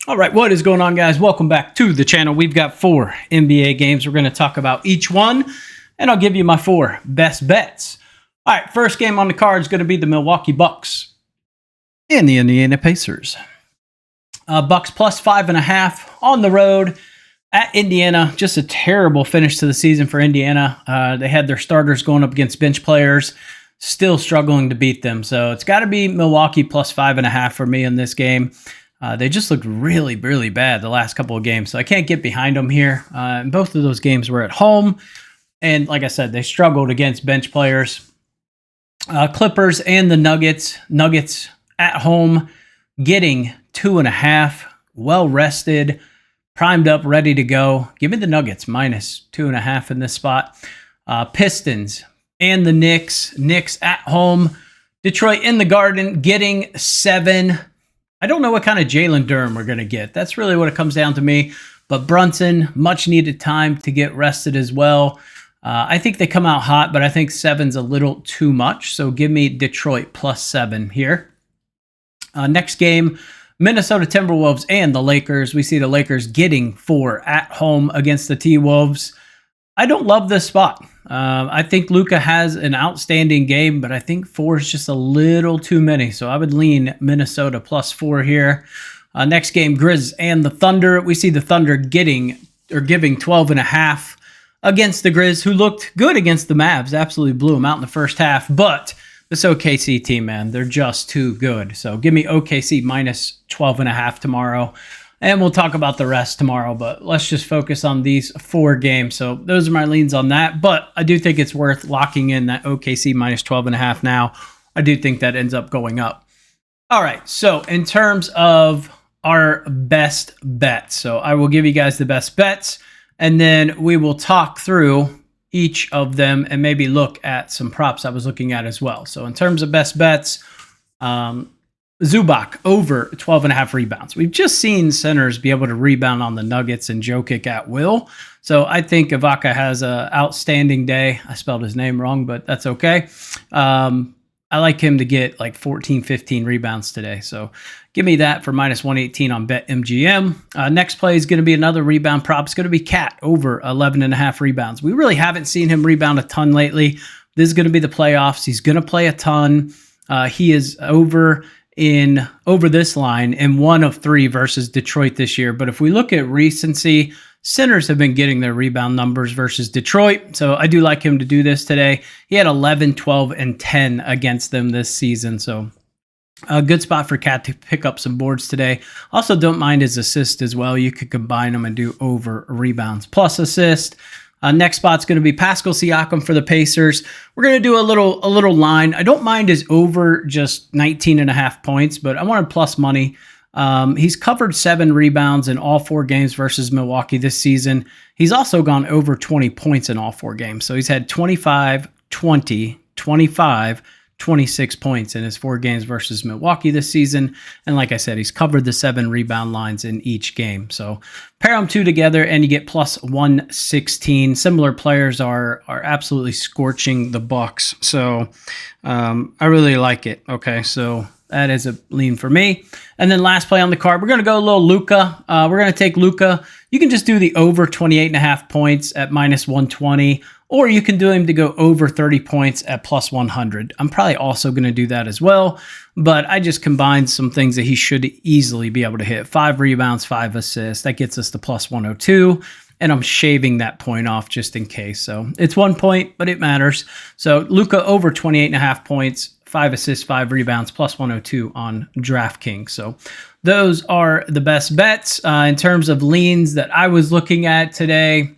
All right, what is going on, guys? Welcome back to the channel. We've got 4 NBA games. We're going to talk about each one, and I'll give you my 4 best bets. All right, first game on the card is going to be the Milwaukee Bucks and the Indiana Pacers. Bucks plus 5.5 on the road at Indiana. Just a terrible finish to the season for Indiana. They had their starters going up against bench players, still struggling to beat them. So it's got to be Milwaukee plus 5.5 for me in this game. They just looked really, really bad the last couple of games, so I can't get behind them here. And both of those games were at home, and like I said, they struggled against bench players. Clippers and the Nuggets. Nuggets at home, getting 2.5, well-rested, primed up, ready to go. Give me the Nuggets minus 2.5 in this spot. Pistons and the Knicks. Knicks at home. Detroit in the Garden, getting 7. I don't know what kind of Jalen Durham we're going to get. That's really what it comes down to me. But Brunson, much needed time to get rested as well. I think they come out hot, but I think 7's a little too much. So give me Detroit plus 7 here. Next game, Minnesota Timberwolves and the Lakers. We see the Lakers getting 4 at home against the T-Wolves. I don't love this spot. I think Luka has an outstanding game, but I think 4 is just a little too many. So I would lean Minnesota plus 4 here. Next game, Grizz and the Thunder. We see the Thunder giving 12.5 against the Grizz, who looked good against the Mavs. Absolutely blew them out in the first half. But this OKC team, man, they're just too good. So give me OKC minus 12.5 tomorrow. And we'll talk about the rest tomorrow, but let's just focus on these 4 games. So those are my leans on that, but I do think it's worth locking in that OKC minus 12.5 now. I do think that ends up going up. All right, so in terms of our best bets, so I will give you guys the best bets, and then we will talk through each of them and maybe look at some props I was looking at as well. So in terms of best bets, Zubac over 12.5 rebounds. We've just seen centers be able to rebound on the Nuggets and Jokic at will. So I think Ibaka has an outstanding day. I spelled his name wrong, but that's okay. I like him to get like 14, 15 rebounds today. So give me that for minus 118 on BetMGM. Next play is going to be another rebound prop. It's going to be Cat over 11.5 rebounds. We really haven't seen him rebound a ton lately. This is going to be the playoffs. He's going to play a ton. He is over this line in 1 of 3 versus Detroit this year. But if we look at recency, centers have been getting their rebound numbers versus Detroit. So I do like him to do this today. He had 11, 12, and 10 against them this season. So a good spot for Cat to pick up some boards today. Also, don't mind his assist as well. You could combine them and do over rebounds plus assist. Next spot's going to be Pascal Siakam for the Pacers. We're going to do a little line. I don't mind his over just 19.5 points, but I wanted plus money. He's covered 7 rebounds in all 4 games versus Milwaukee this season. He's also gone over 20 points in all 4 games. So he's had 25, 20, 25, 26 points in his 4 games versus Milwaukee this season. And like I said, he's covered the 7 rebound lines in each game. So pair them 2 together and you get plus 116. Similar players are absolutely scorching the Bucks. So I really like it. Okay, so that is a lean for me. And then last play on the card, we're going to go a little Luka. We're going to take Luka. You can just do the over 28.5 points at minus 120. Or you can do him to go over 30 points at plus 100. I'm probably also going to do that as well. But I just combined some things that he should easily be able to hit. 5 rebounds, 5 assists. That gets us to plus 102. And I'm shaving that point off just in case. So it's 1 point, but it matters. So Luka over 28.5 points, 5 assists, 5 rebounds, plus 102 on DraftKings. So those are the best bets. In terms of leans that I was looking at today,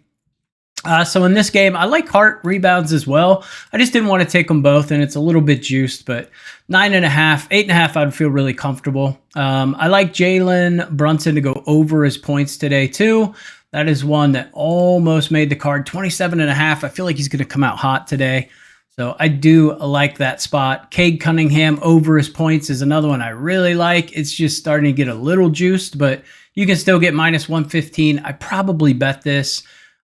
so in this game, I like Hart rebounds as well. I just didn't want to take them both, and it's a little bit juiced, but 9.5, 8.5, I'd feel really comfortable. I like Jalen Brunson to go over his points today too. That is one that almost made the card. 27.5. I feel like he's going to come out hot today. So I do like that spot. Cade Cunningham over his points is another one I really like. It's just starting to get a little juiced, but you can still get minus 115. I probably bet this.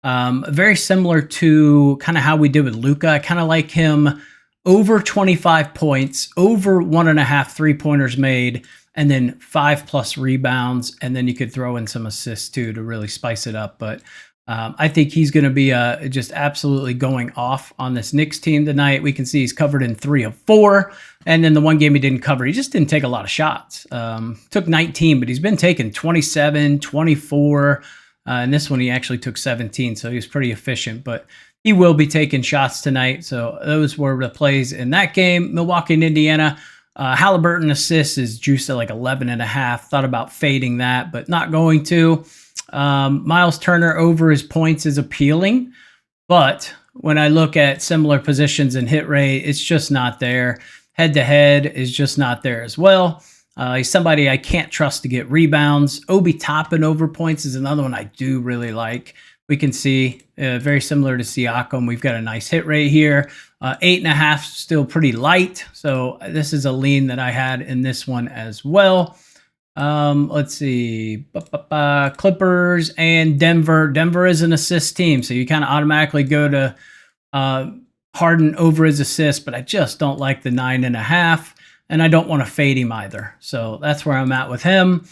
Very similar to kind of how we did with Luka. I kind of like him over 25 points, over 1.5 3-pointers made, and then 5+ rebounds, and then you could throw in some assists too to really spice it up. But I think he's going to be just absolutely going off on this Knicks team tonight. We can see he's covered in 3 of 4. And then the one game he didn't cover, he just didn't take a lot of shots. Took 19, but he's been taking 27, 24. And this one he actually took 17, so he was pretty efficient. But he will be taking shots tonight. So those were the plays in that game. Milwaukee and Indiana. Halliburton assists is juiced at like 11.5. Thought about fading that, but not going to. Miles Turner over his points is appealing, but when I look at similar positions and hit rate, it's just not there. Head-to-head is just not there as well. He's somebody I can't trust to get rebounds. Obi Toppin over points is another one I do really like. We can see very similar to Siakam. We've got a nice hit rate here. 8.5 still pretty light. So this is a lean that I had in this one as well. Let's see. Clippers and Denver. Denver is an assist team, so you kind of automatically go to Harden over his assist, but I just don't like the 9.5, and I don't want to fade him either. So that's where I'm at with him.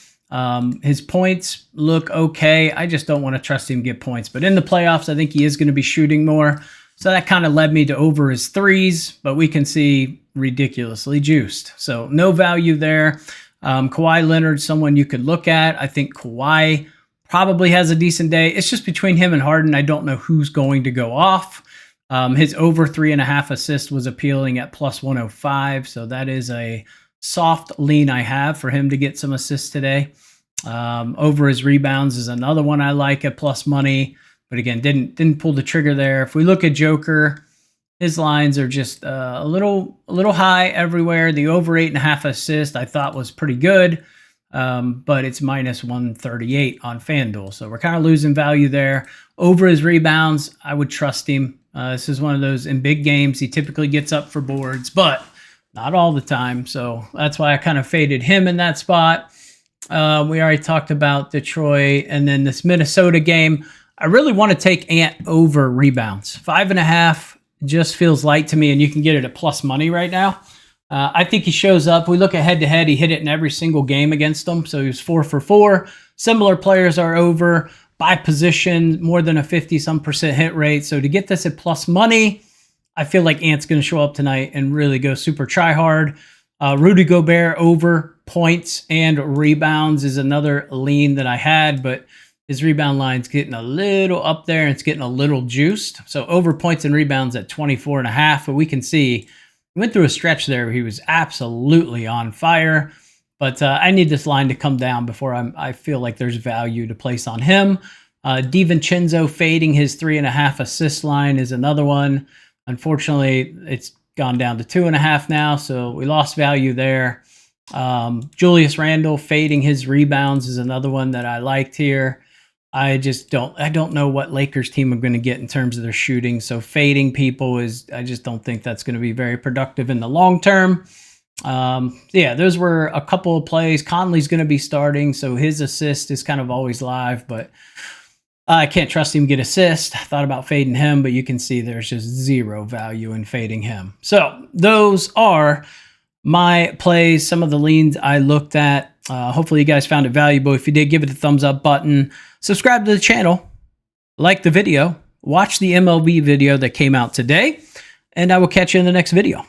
His points look okay. I just don't want to trust him to get points. But in the playoffs, I think he is going to be shooting more. So that kind of led me to over his threes, but we can see ridiculously juiced. So no value there. Kawhi Leonard, someone you could look at. I think Kawhi probably has a decent day. It's just between him and Harden. I don't know who's going to go off. His over 3.5 assists was appealing at plus 105. So that is a soft lean I have for him to get some assists today. Over his rebounds is another one I like at plus money, but again, didn't pull the trigger there. If we look at Joker, his lines are just a little high everywhere. The over 8.5 assists I thought was pretty good, but it's minus 138 on FanDuel, so we're kind of losing value there. Over his rebounds, I would trust him. This is one of those in big games. He typically gets up for boards, but not all the time. So that's why I kind of faded him in that spot. We already talked about Detroit, and then this Minnesota game. I really want to take Ant over rebounds. 5.5 just feels light to me, and you can get it at plus money right now. I think he shows up. We look at head-to-head. He hit it in every single game against them, so he was 4 for 4. Similar players are over by position, more than a 50-some% hit rate. So to get this at plus money, I feel like Ant's going to show up tonight and really go super try hard. Rudy Gobert over points and rebounds is another lean that I had, but his rebound line's getting a little up there and it's getting a little juiced. So over points and rebounds at 24.5, but we can see he went through a stretch there where he was absolutely on fire. But I need this line to come down before I feel like there's value to place on him. DiVincenzo fading his 3.5 assist line is another one. Unfortunately, it's gone down to 2.5 now, so we lost value there. Julius Randle fading his rebounds is another one that I liked here. I don't know what Lakers team I'm going to get in terms of their shooting. So fading people I just don't think that's going to be very productive in the long term. Yeah, those were a couple of plays. Conley's going to be starting, so his assist is kind of always live, but I can't trust him to get assist. I thought about fading him, but you can see there's just zero value in fading him. So those are my plays, some of the leans I looked at. Hopefully you guys found it valuable. If you did, give it a thumbs up button. Subscribe to the channel. Like the video. Watch the MLB video that came out today. And I will catch you in the next video.